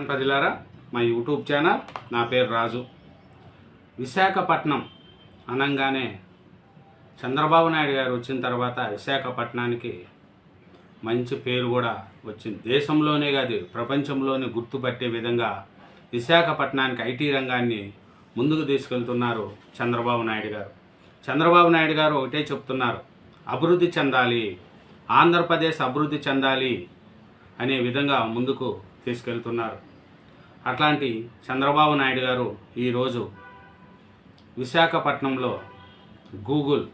ప్రజలారా, మా YouTube channel, నా పేరు రాజు. విశాఖపట్నం అనగానే చంద్రబాబు నాయుడు గారు వచ్చిన తర్వాత విశాఖపట్నానికి మంచి పేరు కూడా వచ్చింది. దేశంలోనే కాదు, ప్రపంచంలోనే గుర్తుపట్టే విధంగా విశాఖపట్నానికి ఐటీ రంగాన్ని ముందుకు తీసుకెళ్తున్నారు చంద్రబాబు నాయుడు గారు. చంద్రబాబు నాయుడు గారు ఒకటే చెప్తున్నారు, అభివృద్ధి చెందాలి, ఆంధ్రప్రదేశ్ అభివృద్ధి చెందాలి అనే విధంగా ముందుకు తీసుకెళ్తున్నారు. అట్లాంటి చంద్రబాబు నాయుడు గారు ఈరోజు విశాఖపట్నంలో గూగుల్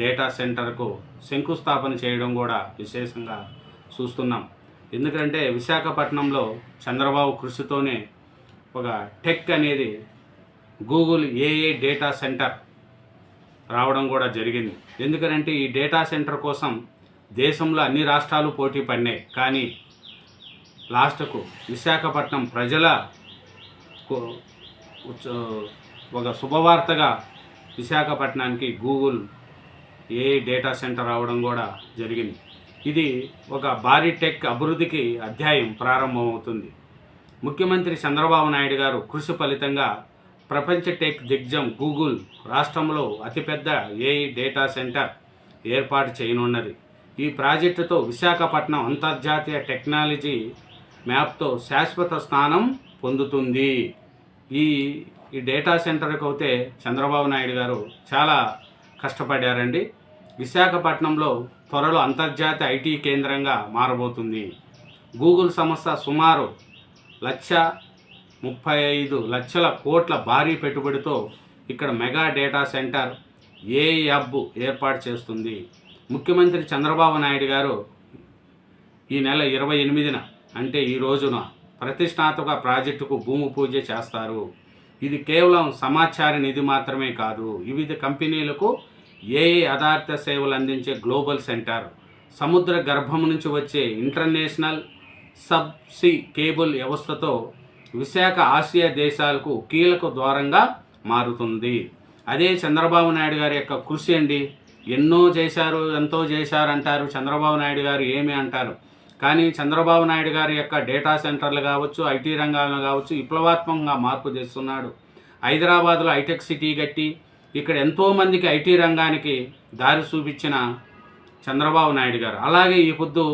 డేటా సెంటర్కు శంకుస్థాపన చేయడం కూడా విశేషంగా చూస్తున్నాం. ఎందుకంటే విశాఖపట్నంలో చంద్రబాబు కృషితోనే ఒక టెక్ అనేది గూగుల్ ఏఏ డేటా సెంటర్ రావడం కూడా జరిగింది. ఎందుకంటే ఈ డేటా సెంటర్ కోసం దేశంలో అన్ని రాష్ట్రాలు పోటీ పడినాయి. కానీ లాస్ట్కు విశాఖపట్నం ప్రజల ఒక శుభవార్తగా విశాఖపట్నానికి గూగుల్ ఏ డేటా సెంటర్ రావడం కూడా జరిగింది. ఇది ఒక భారీ టెక్ అభివృద్ధికి అధ్యాయం ప్రారంభమవుతుంది. ముఖ్యమంత్రి చంద్రబాబు నాయుడు గారు కృషి ఫలితంగా ప్రపంచ టెక్ దిగ్గజం గూగుల్ రాష్ట్రంలో అతిపెద్ద ఏఐ డేటా సెంటర్ ఏర్పాటు చేయనున్నది. ఈ ప్రాజెక్టుతో విశాఖపట్నం అంతర్జాతీయ టెక్నాలజీ మ్యాప్తో శాశ్వత స్థానం పొందుతుంది. ఈ డేటా సెంటర్కి అయితే చంద్రబాబు నాయుడు గారు చాలా కష్టపడారండి. విశాఖపట్నంలో త్వరలో అంతర్జాతీయ ఐటీ కేంద్రంగా మారబోతుంది. గూగుల్ సంస్థ సుమారు 1,35,00,000 కోట్ల భారీ పెట్టుబడితో ఇక్కడ mega data centre AI hub ఏర్పాటు చేస్తుంది. ముఖ్యమంత్రి చంద్రబాబు నాయుడు గారు ఈ నెల 28న అంటే ఈ రోజున ప్రతిష్టాత్మక ప్రాజెక్టుకు భూమి పూజ చేస్తారు. ఇది కేవలం సమాచార నిధి మాత్రమే కాదు, వివిధ కంపెనీలకు ఏఐ ఆధారిత సేవలు అందించే గ్లోబల్ సెంటర్. సముద్ర గర్భం నుంచి వచ్చే ఇంటర్నేషనల్ సబ్సీ కేబుల్ వ్యవస్థతో విశాఖ ఆసియా దేశాలకు కీలక ద్వారంగా మారుతుంది. అదే చంద్రబాబు నాయుడు గారి యొక్క కృషి అండి. ఎన్నో చేశారు, ఎంతో చేశారు అంటారు, చంద్రబాబు నాయుడు గారు ఏమి అంటారు. కానీ చంద్రబాబు నాయుడు గారి యొక్క డేటా సెంటర్లు కావచ్చు, ఐటీ రంగాలను కావచ్చు, విప్లవాత్మకంగా మార్పు తెస్తున్నాడు. హైదరాబాద్లో హైటెక్ సిటీ కట్టి ఇక్కడ ఎంతోమందికి ఐటీ రంగానికి దారి చూపించిన చంద్రబాబు నాయుడు గారు. అలాగే ఈ పొద్దు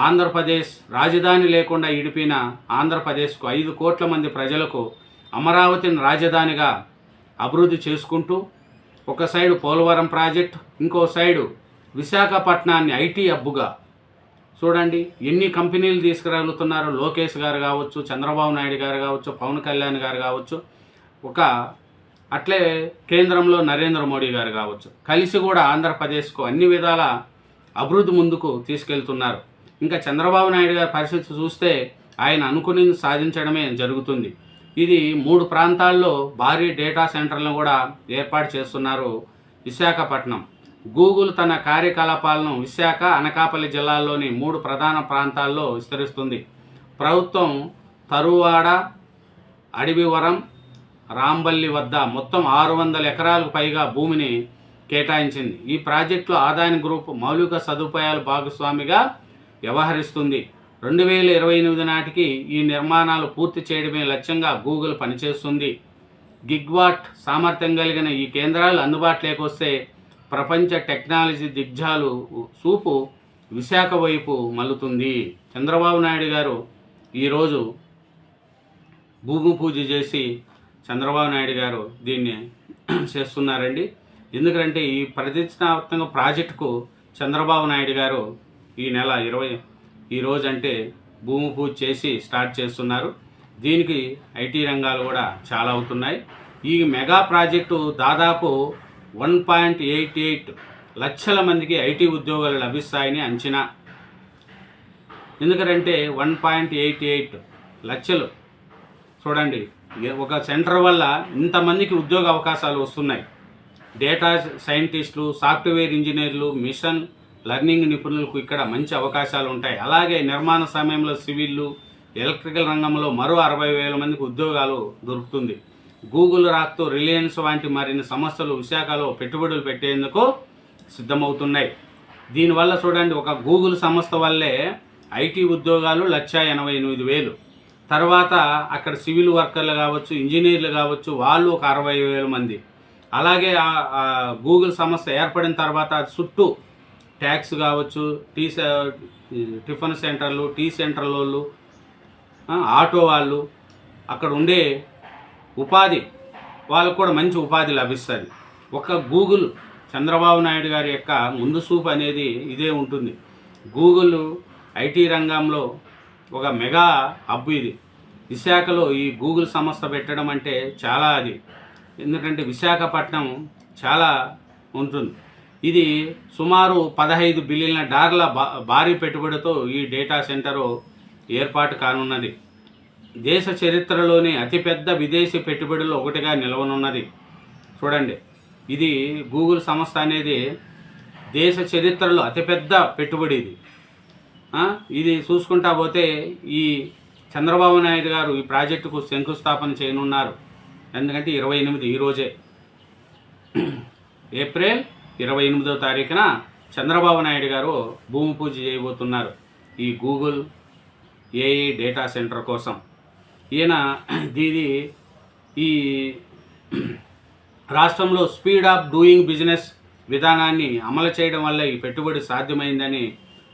ఆంధ్రప్రదేశ్ రాజధాని లేకుండా ఇడిపిన ఆంధ్రప్రదేశ్కు 5 కోట్ల మంది ప్రజలకు అమరావతిని రాజధానిగా అభివృద్ధి చేసుకుంటూ ఒక సైడు పోలవరం ప్రాజెక్ట్, ఇంకో సైడు విశాఖపట్నాన్ని ఐటీ హబ్గా చూడండి ఎన్ని కంపెనీలు తీసుకురాగలుగుతున్నారు. లోకేష్ గారు కావచ్చు, చంద్రబాబు నాయుడు గారు కావచ్చు, పవన్ కళ్యాణ్ గారు కావచ్చు, అట్లే కేంద్రంలో నరేంద్ర మోడీ గారు కావచ్చు, కలిసి కూడా ఆంధ్రప్రదేశ్కు అన్ని విధాల అభివృద్ధి ముందుకు తీసుకెళ్తున్నారు. ఇంకా చంద్రబాబు నాయుడు గారి పరిస్థితి చూస్తే ఆయన అనుకుని సాధించడమే జరుగుతుంది. ఇది 3 ప్రాంతాల్లో భారీ డేటా సెంటర్లను కూడా ఏర్పాటు చేస్తున్నారు విశాఖపట్నం. గూగుల్ తన కార్యకలాపాలను విశాఖ, అనకాపల్లి జిల్లాల్లోని 3 ప్రధాన ప్రాంతాల్లో విస్తరిస్తుంది. ప్రభుత్వం తరువాడ, అడవివరం, రాంబల్లి వద్ద మొత్తం 600 ఎకరాలకు పైగా భూమిని కేటాయించింది. ఈ ప్రాజెక్టులో ఆదాని గ్రూప్ మౌలిక సదుపాయాల భాగస్వామిగా వ్యవహరిస్తుంది. 2028 నాటికి ఈ నిర్మాణాలు పూర్తి చేయడమే లక్ష్యంగా గూగుల్ పనిచేస్తుంది. గిగ్వాట్ సామర్థ్యం కలిగిన ఈ కేంద్రాలు అందుబాటులోకి వస్తే ప్రపంచ టెక్నాలజీ దిగ్గజాలు చూపు విశాఖ వైపు మల్లుతుంది. చంద్రబాబు నాయుడు గారు ఈరోజు భూమి పూజ చేసి చంద్రబాబు నాయుడు గారు దీన్ని చేస్తున్నారండి. ఎందుకంటే ఈ ప్రతిష్టాత్మక ప్రాజెక్టుకు చంద్రబాబు నాయుడు గారు ఈ నెల 20 ఈరోజు అంటే భూమి పూజ చేసి స్టార్ట్ చేస్తున్నారు. దీనికి ఐటీ రంగాలు కూడా చాలా అవుతున్నాయి. ఈ మెగా ప్రాజెక్టు దాదాపు 1.88 లక్షల మందికి ఐటీ ఉద్యోగాలు లభిస్తాయని అంచనా. ఎందుకంటే 1.88 లక్షలు చూడండి, ఒక సెంటర్ వల్ల ఇంతమందికి ఉద్యోగ అవకాశాలు వస్తున్నాయి. డేటా సైంటిస్టులు, సాఫ్ట్వేర్ ఇంజనీర్లు, మిషన్ లెర్నింగ్ నిపుణులకు ఇక్కడ మంచి అవకాశాలు ఉంటాయి. అలాగే నిర్మాణ సమయంలో సివిల్లు, ఎలక్ట్రికల్ రంగంలో మరో 60,000 మందికి ఉద్యోగాలు దొరుకుతుంది. గూగుల్ రాక్తో రిలయన్స్ వంటి మరిన్ని సంస్థలు విశాఖలో పెట్టుబడులు పెట్టేందుకు సిద్ధమవుతున్నాయి. దీనివల్ల చూడండి, ఒక గూగుల్ సంస్థ వల్లే ఐటీ ఉద్యోగాలు 1,88,000, తర్వాత అక్కడ సివిల్ వర్కర్లు కావచ్చు, ఇంజనీర్లు కావచ్చు, వాళ్ళు ఒక 60,000 మంది. అలాగే గూగుల్ సంస్థ ఏర్పడిన తర్వాత చుట్టూ ట్యాక్స్ కావచ్చు, టిఫిన్ సెంటర్లు, టీ సెంటర్లోళ్ళు, ఆటో వాళ్ళు, అక్కడ ఉండే ఉపాధి వాళ్ళకు కూడా మంచి ఉపాధి లభిస్తుంది. ఒక గూగుల్ చంద్రబాబు నాయుడు గారి యొక్క ముందు చూపు అనేది ఇదే ఉంటుంది. గూగుల్ ఐటీ రంగంలో ఒక మెగా హబ్ ఇది. విశాఖలో ఈ గూగుల్ సంస్థ పెట్టడం అంటే చాలా అది, ఎందుకంటే విశాఖపట్నం చాలా ఉంటుంది. ఇది సుమారు $15 బిలియన్ల భారీ పెట్టుబడితో ఈ డేటా సెంటరు ఏర్పాటు కానున్నది. దేశ చరిత్రలోనే అతిపెద్ద విదేశీ పెట్టుబడుల్లో ఒకటిగా నిలవనున్నది. చూడండి, ఇది గూగుల్ సంస్థ అనేది దేశ చరిత్రలో అతిపెద్ద పెట్టుబడి ఇది. ఇది చూసుకుంటా పోతే ఈ చంద్రబాబు నాయుడు గారు ఈ ప్రాజెక్టుకు శంకుస్థాపన చేయనున్నారు. ఎందుకంటే 28 ఈరోజే ఏప్రిల్ 28వ తారీఖున చంద్రబాబు నాయుడు గారు భూమి పూజ చేయబోతున్నారు ఈ గూగుల్ ఏఐ డేటా సెంటర్ కోసం. ఈయన ఈ రాష్ట్రంలో స్పీడ్ ఆఫ్ డూయింగ్ బిజినెస్ విధానాన్ని అమలు చేయడం వల్ల ఈ పెట్టుబడి సాధ్యమైందని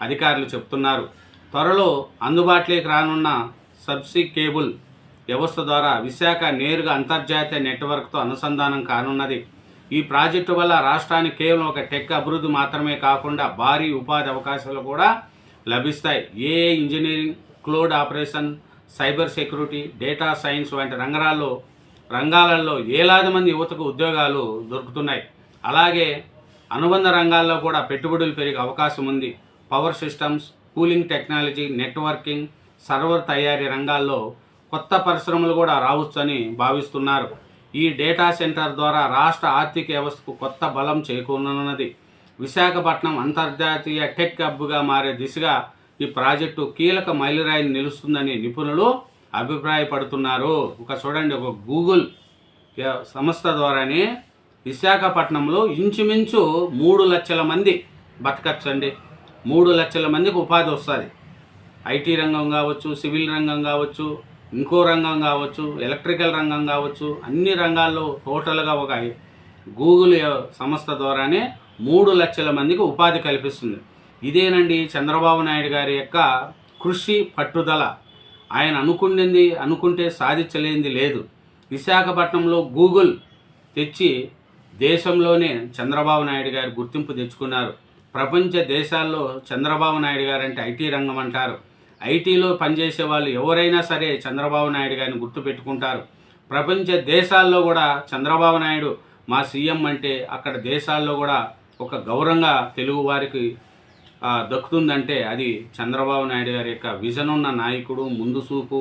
అధికారులు చెప్తున్నారు. త్వరలో అందుబాటులోకి రానున్న సబ్సీ కేబుల్ వ్యవస్థ ద్వారా విశాఖ నేరుగా అంతర్జాతీయ నెట్వర్క్తో అనుసంధానం కానున్నది. ఈ ప్రాజెక్టు వల్ల రాష్ట్రానికి కేవలం ఒక టెక్ అభివృద్ధి మాత్రమే కాకుండా భారీ ఉపాధి అవకాశాలు కూడా లభిస్తాయి. AI engineering, cloud operation, cyber security, data science వంటి రంగాలలో వేలాది మంది యువతకు ఉద్యోగాలు దొరుకుతున్నాయి. అలాగే అనుబంధ రంగాల్లో కూడా పెట్టుబడులు పెరిగే అవకాశం ఉంది. Power systems, cooling technology, networking, server తయారీ రంగాల్లో కొత్త పరిశ్రమలు కూడా రావచ్చని భావిస్తున్నారు. ఈ డేటా సెంటర్ ద్వారా రాష్ట్ర ఆర్థిక వ్యవస్థకు కొత్త బలం చేకూరనున్నది. విశాఖపట్నం అంతర్జాతీయ టెక్ హబ్గా మారే దిశగా ఈ ప్రాజెక్టు కీలక మైలురాయిని నిలుస్తుందని నిపుణులు అభిప్రాయపడుతున్నారు. చూడండి, ఒక గూగుల్ సంస్థ ద్వారానే విశాఖపట్నంలో ఇంచుమించు 3 లక్షల మంది బతకచ్చండి. 3 లక్షల మందికి ఉపాధి వస్తుంది. ఐటీ రంగం కావచ్చు, సివిల్ రంగం కావచ్చు, ఇంకో రంగం కావచ్చు, ఎలక్ట్రికల్ రంగం కావచ్చు, అన్ని రంగాల్లో టోటల్గా ఒక గూగుల్ సంస్థ ద్వారానే 3 లక్షల మందికి ఉపాధి కల్పిస్తుంది. ఇదేనండి చంద్రబాబు నాయుడు గారి యొక్క కృషి, పట్టుదల. ఆయన అనుకుంటే సాధించలేనిది లేదు. విశాఖపట్నంలో గూగుల్ తెచ్చి దేశంలోనే చంద్రబాబు నాయుడు గారు గుర్తింపు తెచ్చుకున్నారు. ప్రపంచ దేశాల్లో చంద్రబాబు నాయుడు గారు అంటే ఐటీ రంగం అంటారు. ఐటీలో పనిచేసే వాళ్ళు ఎవరైనా సరే చంద్రబాబు నాయుడు గారిని గుర్తుపెట్టుకుంటారు. ప్రపంచ దేశాల్లో కూడా చంద్రబాబు నాయుడు మా సీఎం అంటే అక్కడ దేశాల్లో కూడా ఒక గౌరవంగా తెలుగు వారికి దక్కుతుందంటే అది చంద్రబాబు నాయుడు గారి యొక్క విజన్ ఉన్న నాయకుడు, ముందు చూపు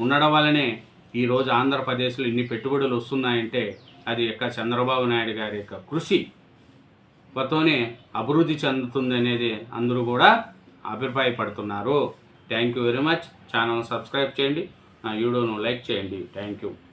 ఉండడం వల్లనే ఈరోజు ఆంధ్రప్రదేశ్లో ఇన్ని పెట్టుబడులు వస్తున్నాయంటే అది యొక్క చంద్రబాబు నాయుడు గారి యొక్క కృషితోనే అభివృద్ధి చెందుతుంది అనేది అందరూ కూడా అభిప్రాయపడుతున్నారు. Thank you very much. Channel subscribe చేయండి, నా వీడియోను లైక్ చేయండి. Thank you.